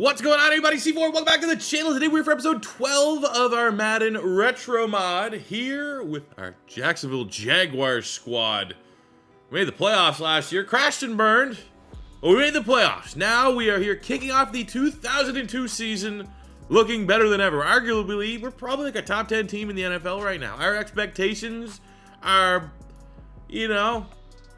What's going on, everybody? C4, welcome back to the channel. Today we're here for episode 12 of our Madden Retro Mod, here with our Jacksonville Jaguars squad. We made the playoffs last year, crashed and burned, but we made the playoffs. Now we are here kicking off the 2002 season, looking better than ever. Arguably, we're probably like a top 10 team in the NFL right now. Our expectations are, you know,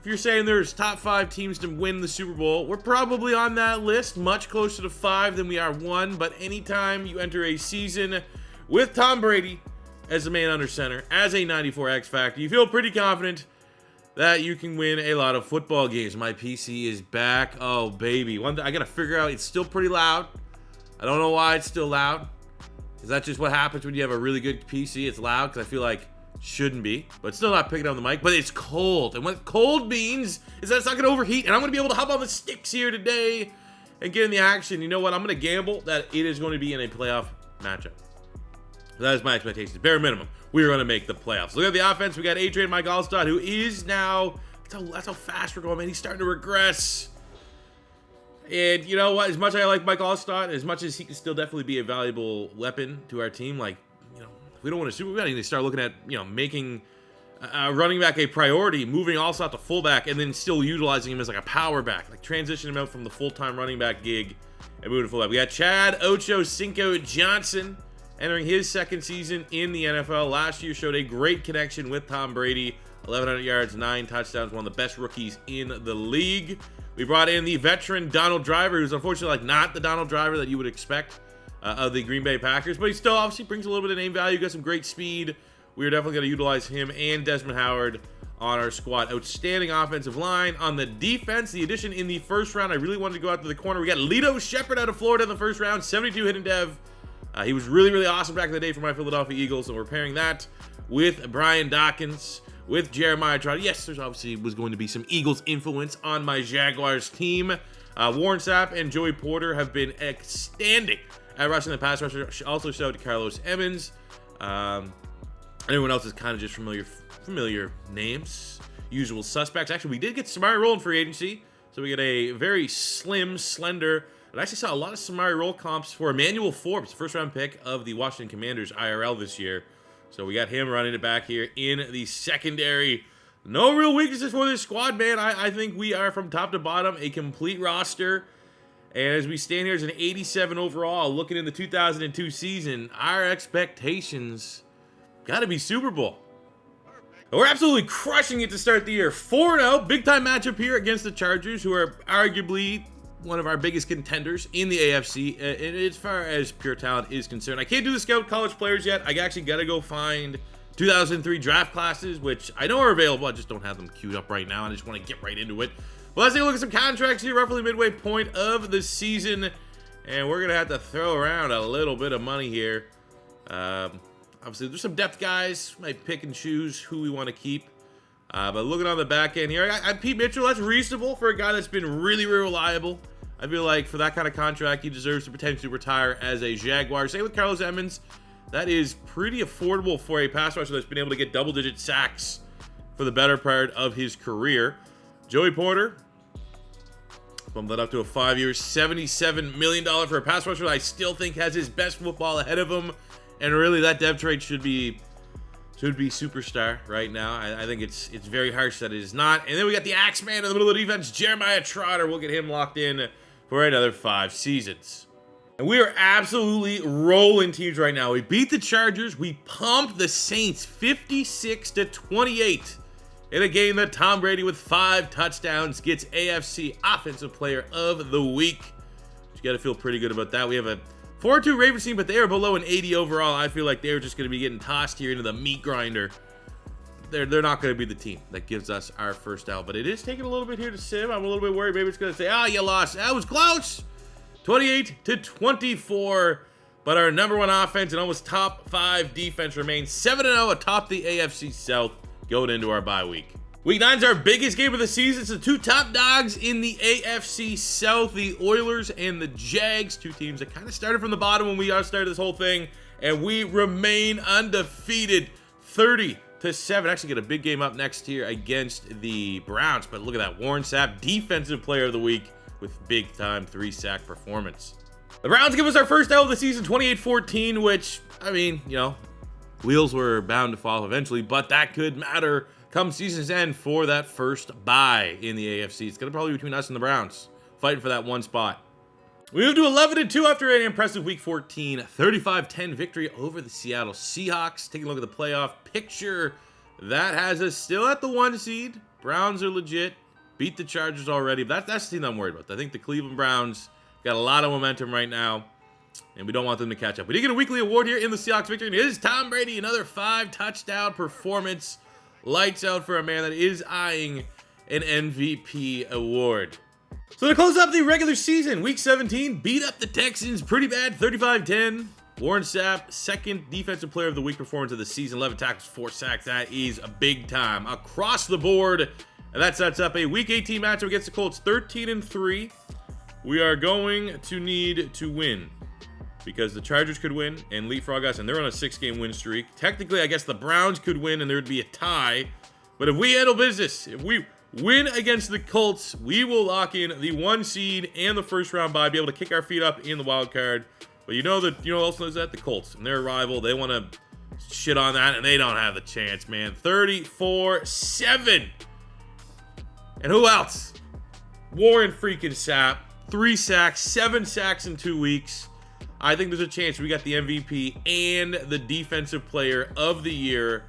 if you're saying there's top 5 teams to win the Super Bowl, we're probably on that list, much closer to 5 than we are 1. But anytime you enter a season with Tom Brady as the main under center, as a 94 X Factor, you feel pretty confident that you can win a lot of football games. My PC is back. Oh, baby. One thing I got to figure out, it's still pretty loud. I don't know why it's still loud. Is that just what happens when you have a really good PC? It's loud because I feel like shouldn't be, but it's still not picking up the mic. But it's cold, and what cold means is that it's not going to overheat, and I'm going to be able to hop on the sticks here today and get in the action. You know what? I'm going to gamble that it is going to be in a playoff matchup. That is my expectation. Bare minimum, we are going to make the playoffs. Look at the offense. We got Adrian Mike Allstott, who is now, that's how fast we're going, man. He's starting to regress. And you know what? As much as I like Mike Allstott, as much as he can still definitely be a valuable weapon to our team, like, you know, we don't want to super. We got to start looking at, you know, making running back a priority, moving Allstott to fullback, and then still utilizing him as like a power back, like transition him out from the full-time running back gig and moving to fullback. We got Chad Ocho Cinco Johnson entering his second season in the NFL. Last year showed a great connection with Tom Brady, 1,100 yards, 9 touchdowns, one of the best rookies in the league. We brought in the veteran Donald Driver, who's unfortunately like not the Donald Driver that you would expect of the Green Bay Packers, but he still obviously brings a little bit of name value, got some great speed. We are definitely going to utilize him and Desmond Howard on our squad. Outstanding offensive line. On the defense, the addition in the first round, I really wanted to go out to the corner. We got Lito Shepherd out of Florida in the first round, 72 hidden dev. He was really, really awesome back in the day for my Philadelphia Eagles, and we're pairing that with Brian Dawkins, with Jeremiah Trotter. Yes, there's obviously was going to be some Eagles influence on my Jaguars team. Warren Sapp and Joey Porter have been outstanding at rushing the pass rusher. Also shout out to Carlos Emmons. Everyone else is kind of just familiar names, usual suspects. Actually, we did get Samari Roll in free agency, so we get a very slim, slender. I actually saw a lot of Samari Roll comps for Emmanuel Forbes, first round pick of the Washington Commanders IRL this year. So we got him running it back here in the secondary. No real weaknesses for this squad, man. I think we are from top to bottom a complete roster. And as we stand here as an 87 overall, looking in the 2002 season, our expectations got to be Super Bowl. We're absolutely crushing it to start the year. 4-0, big-time matchup here against the Chargers, who are arguably one of our biggest contenders in the AFC, as far as pure talent is concerned. I can't do the scout college players yet. I actually got to go find 2003 draft classes, which I know are available. I just don't have them queued up right now. I just want to get right into it. Well, let's take a look at some contracts here, roughly midway point of the season. And we're going to have to throw around a little bit of money here. Obviously, there's some depth guys. Might pick and choose who we want to keep. But looking on the back end here, I Pete Mitchell. That's reasonable for a guy that's been really, really reliable. I feel like for that kind of contract, he deserves to potentially retire as a Jaguar. Same with Carlos Emmons. That is pretty affordable for a pass rusher that's been able to get double-digit sacks for the better part of his career. Joey Porter, bumped that up to a 5-year, $77 million for a pass rusher that I still think has his best football ahead of him. And really, that depth trade should be superstar right now. I think it's very harsh that it is not. And then we got the Axeman in the middle of the defense, Jeremiah Trotter. We'll get him locked in for another 5 seasons. And we are absolutely rolling teams right now. We beat the Chargers. We pumped the Saints 56-28 in a game that Tom Brady with 5 touchdowns gets AFC Offensive Player of the Week. You got to feel pretty good about that. We have a 4-2 Ravens team, but they are below an 80 overall. I feel like they're just going to be getting tossed here into the meat grinder. They're not going to be the team that gives us our first out, but it is taking a little bit here to sim. I'm a little bit worried. Maybe it's going to say, you lost. That was close. 28-24, but our number 1 offense and almost top 5 defense remains 7-0 atop the AFC South going into our bye week. Week 9 is our biggest game of the season. It's the 2 top dogs in the AFC South, the Oilers and the Jags, 2 teams that kind of started from the bottom when we started this whole thing, and we remain undefeated, 30-7. Actually get a big game up next here against the Browns, but look at that. Warren Sapp, Defensive Player of the Week with big-time 3-sack performance. The Browns give us our first L of the season, 28-14, which, I mean, you know, wheels were bound to fall eventually, but that could matter come season's end for that first bye in the AFC. It's going to probably be between us and the Browns, fighting for that one spot. We move to 11-2 after an impressive Week 14, 35-10 victory over the Seattle Seahawks. Taking a look at the playoff picture, that has us still at the 1 seed. Browns are legit. Beat the Chargers already, but that's the team I'm worried about. I think the Cleveland Browns got a lot of momentum right now, and we don't want them to catch up. We did get a weekly award here in the Seahawks victory, and it is Tom Brady, another 5-touchdown performance. Lights out for a man that is eyeing an MVP award. So to close up the regular season, Week 17, beat up the Texans pretty bad, 35-10. Warren Sapp, second Defensive Player of the Week performance of the season, 11 tackles, 4 sacks. That is a big time across the board, and that sets up a Week 18 matchup against the Colts, 13-3. We are going to need to win because the Chargers could win and leapfrog us, and they're on a 6-game win streak. Technically, I guess the Browns could win and there would be a tie, but if we handle business, if we win against the Colts, we will lock in the 1 seed and the first round bye, be able to kick our feet up in the wild card. But you know who else knows that? The Colts and their rival. They want to shit on that, and they don't have the chance, man. 34-7. And who else? Warren freaking Sapp. 3 sacks, 7 sacks in 2 weeks. I think there's a chance we got the MVP and the Defensive Player of the Year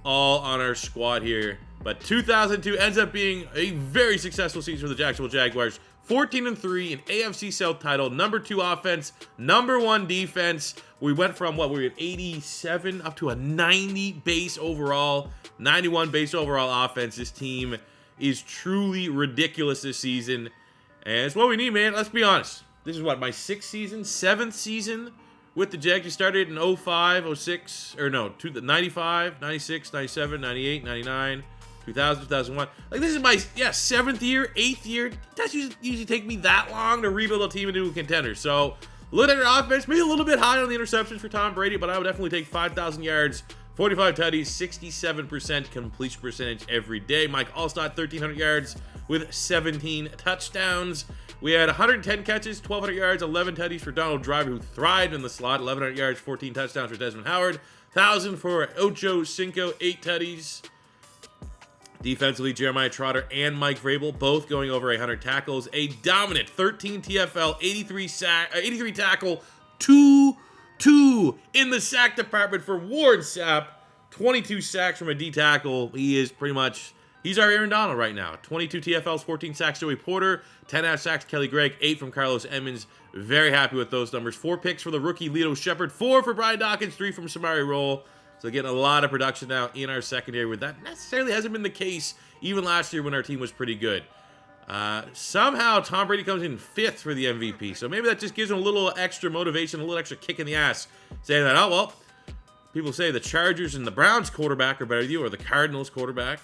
all on our squad here. But 2002 ends up being a very successful season for the Jacksonville Jaguars. 14-3, an AFC South title, number 2 offense, number 1 defense. We went from what, we were at 87 up to a 90 base overall, 91 base overall offense. This team is truly ridiculous this season. And it's what we need, man. Let's be honest. This is what, my 6th season, 7th season with the Jags. You started in 05, 06, or no, 95, 96, 97, 98, 99, 2000, 2001. Like, this is my, 7th year, 8th year. It doesn't usually take me that long to rebuild a team into a contender. So, look at our offense. Maybe a little bit high on the interceptions for Tom Brady, but I would definitely take 5,000 yards, 45 tutties, 67% completion percentage every day. Mike Allstott, 1,300 yards with 17 touchdowns. We had 110 catches, 1,200 yards, 11 tutties for Donald Driver, who thrived in the slot. 1,100 yards, 14 touchdowns for Desmond Howard. 1,000 for Ocho Cinco, 8 tutties. Defensively, Jeremiah Trotter and Mike Vrabel both going over 100 tackles. A dominant 13 TFL, 83 tackle, 2 in the sack department for Warren Sapp. 22 sacks from a D tackle. He is pretty much, he's our Aaron Donald right now. 22 TFLs, 14 sacks, Joey Porter. 10.5 sacks, Kelly Gregg. 8 from Carlos Emmons. Very happy with those numbers. 4 picks for the rookie Lito Shepard. 4 for Brian Dawkins. 3 from Samari Roll. So getting a lot of production now in our secondary, where that necessarily hasn't been the case even last year when our team was pretty good. Somehow Tom Brady comes in 5th for the MVP. So maybe that just gives him a little extra motivation, a little extra kick in the ass, saying that, oh, well, people say the Chargers and the Browns quarterback are better than you, or the Cardinals quarterback.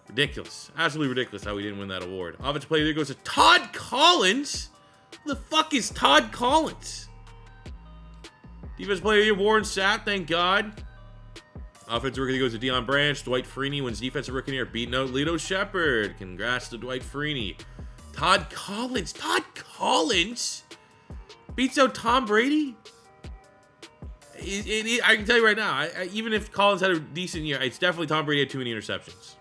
Ridiculous. Absolutely ridiculous how we didn't win that award. Offensive player there goes to Todd Collins. Who the fuck is Todd Collins? Defensive player of the year, Warren Sapp, thank God. Offensive rookie goes to Deion Branch. Dwight Freeney wins defensive rookie of the year, beating out Lito Shepard. Congrats to Dwight Freeney. Todd Collins. Todd Collins beats out Tom Brady? I can tell you right now, even if Collins had a decent year, it's definitely Tom Brady had too many interceptions.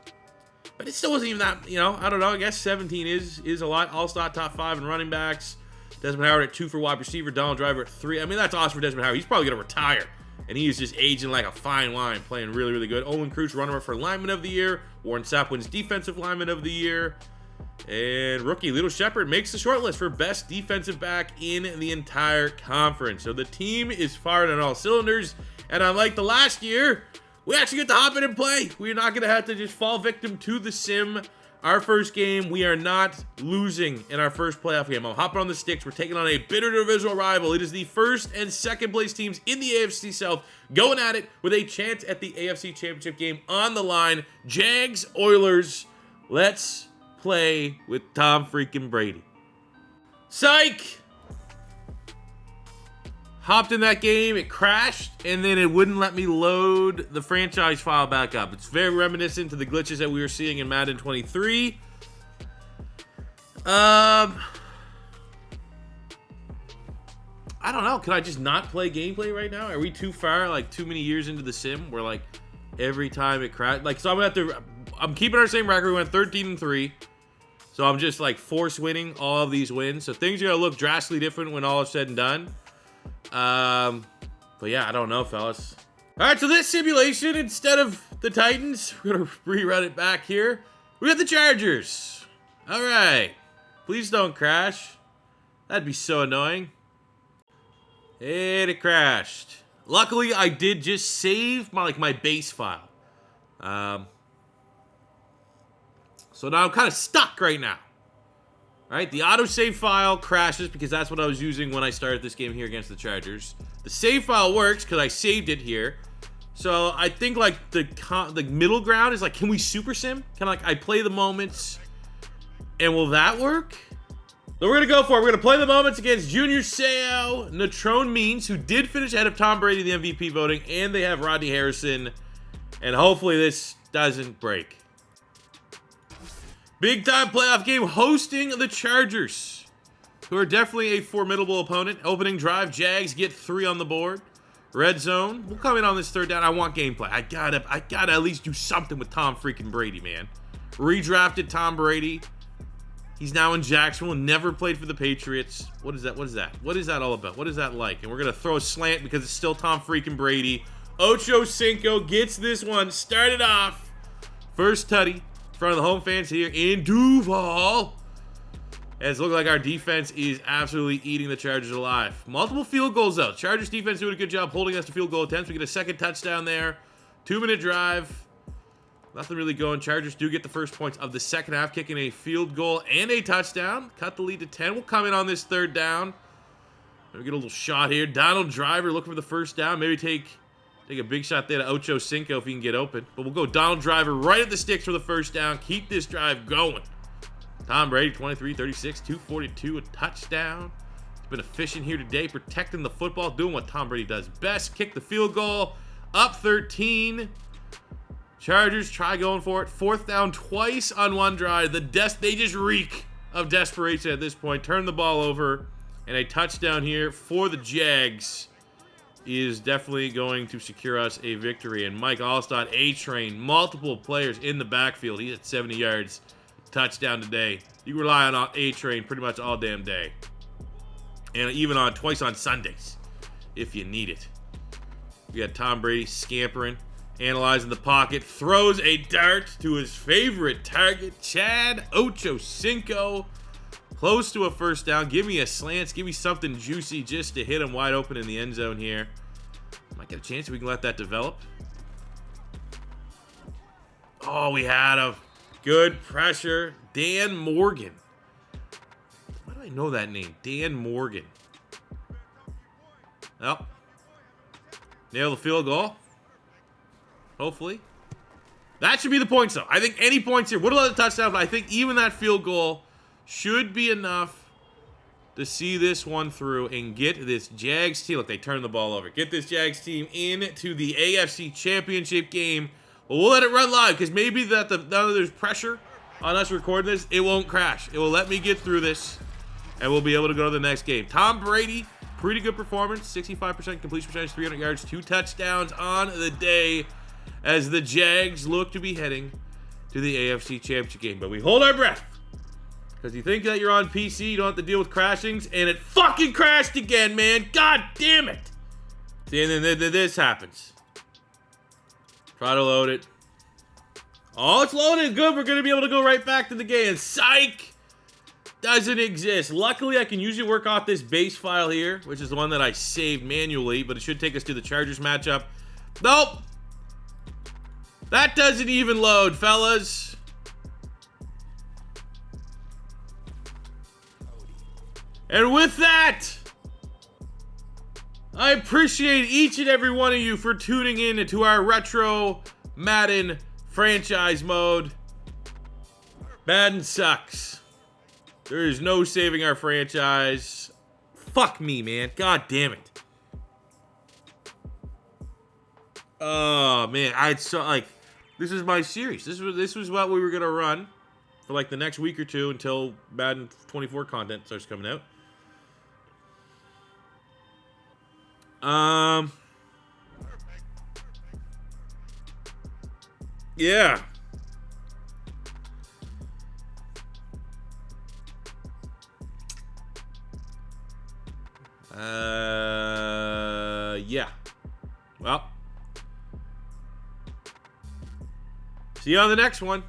But it still wasn't even that, I don't know. I guess 17 is a lot. All-star top 5 in running backs. Desmond Howard at 2 for wide receiver. Donald Driver at 3. I mean, that's awesome for Desmond Howard. He's probably going to retire. And he is just aging like a fine wine, playing really, really good. Olin Kreutz, runner-up for lineman of the year. Warren Sapp wins defensive lineman of the year. And rookie Lito Shepard makes the shortlist for best defensive back in the entire conference. So the team is firing on all cylinders. And unlike the last year, we actually get to hop in and play. We're not going to have to just fall victim to the sim. Our first game, we are not losing in our first playoff game. I'm hopping on the sticks. We're taking on a bitter divisional rival. It is the first and second place teams in the AFC South going at it with a chance at the AFC Championship game on the line. Jags, Oilers, let's play with Tom freaking Brady. Psych! Hopped in that game, it crashed, and then it wouldn't let me load the franchise file back up. It's very reminiscent to the glitches that we were seeing in Madden 23. I don't know. Can I just not play gameplay right now? Are we too far, like too many years into the sim where like every time it crashes? Like, so I'm gonna have to, I'm keeping our same record. We went 13-3. So I'm just like force winning all of these wins. So things are gonna look drastically different when all is said and done. But yeah, I don't know, fellas. All right, so this simulation, instead of the Titans, we're gonna rerun it back here. We got the Chargers. All right, please don't crash. That'd be so annoying. And it crashed. Luckily, I did just save my base file. So now I'm kind of stuck right now. All right, the autosave file crashes because that's what I was using when I started this game here against the Chargers. The save file works because I saved it here. So I think like the middle ground is like, can we super sim? Can I play the moments? And will that work? So we're gonna go for it. We're gonna play the moments against Junior Seau, Natrone Means, who did finish ahead of Tom Brady in the MVP voting, and they have Rodney Harrison. And hopefully this doesn't break. Big time playoff game hosting the Chargers, who are definitely a formidable opponent. Opening drive, Jags get 3 on the board. Red zone, we'll come in on this third down. I want gameplay. I gotta at least do something with Tom freaking Brady, man. Redrafted Tom Brady. He's now in Jacksonville, never played for the Patriots. What is that? What is that? What is that all about? What is that like? And we're gonna throw a slant because it's still Tom freaking Brady. Ocho Cinco gets this one started off. First tutty. In front of the home fans here in Duval. As it looks like our defense is absolutely eating the Chargers alive. Multiple field goals out. Chargers defense doing a good job holding us to field goal attempts. We get a second touchdown there. 2-minute drive. Nothing really going. Chargers do get the first points of the second half, kicking a field goal and a touchdown. Cut the lead to 10. We'll come in on this third down. We get a little shot here. Donald Driver looking for the first down. Maybe take a big shot there to Ocho Cinco if he can get open. But we'll go Donald Driver right at the sticks for the first down. Keep this drive going. Tom Brady, 23, 36, 242, a touchdown. He's been efficient here today, protecting the football, doing what Tom Brady does best. Kick the field goal, up 13. Chargers try going for it. Fourth down twice on one drive. They just reek of desperation at this point. Turn the ball over, and a touchdown here for the Jags is definitely going to secure us a victory. And Mike Allstott, A-Train, multiple players in the backfield. He's at 70 yards. Touchdown today. You rely on A-Train pretty much all damn day. And even on twice on Sundays, if you need it. We got Tom Brady scampering, analyzing the pocket, throws a dart to his favorite target, Chad Ochocinco. Close to a first down. Give me a slant. Give me something juicy just to hit him wide open in the end zone here. Might get a chance if we can let that develop. Oh, we had a good pressure. Dan Morgan. Why do I know that name? Dan Morgan. Well, nail the field goal. Hopefully. That should be the points, though. I think any points here would have let the touchdown, but I think even that field goal should be enough to see this one through and get this Jags team. Look, they turned the ball over. Get this Jags team into the AFC Championship game. But we'll let it run live because maybe now that there's pressure on us recording this, it won't crash. It will let me get through this, and we'll be able to go to the next game. Tom Brady, pretty good performance. 65% completion percentage, 300 yards, 2 touchdowns on the day as the Jags look to be heading to the AFC Championship game. But we hold our breath. Because you think that you're on PC, you don't have to deal with crashings, and it fucking crashed again, man. God damn it. See, and then this happens. Try to load it. Oh, it's loaded. Good. We're going to be able to go right back to the game. Psych! Doesn't exist. Luckily, I can usually work off this base file here, which is the one that I saved manually, but it should take us to the Chargers matchup. Nope. That doesn't even load, fellas. And with that, I appreciate each and every one of you for tuning in to our retro Madden franchise mode. Madden sucks. There is no saving our franchise. Fuck me, man. God damn it. Oh, man. This is my series. This was what we were going to run for like the next week or two until Madden 24 content starts coming out. Yeah. Yeah. Well. See you on the next one.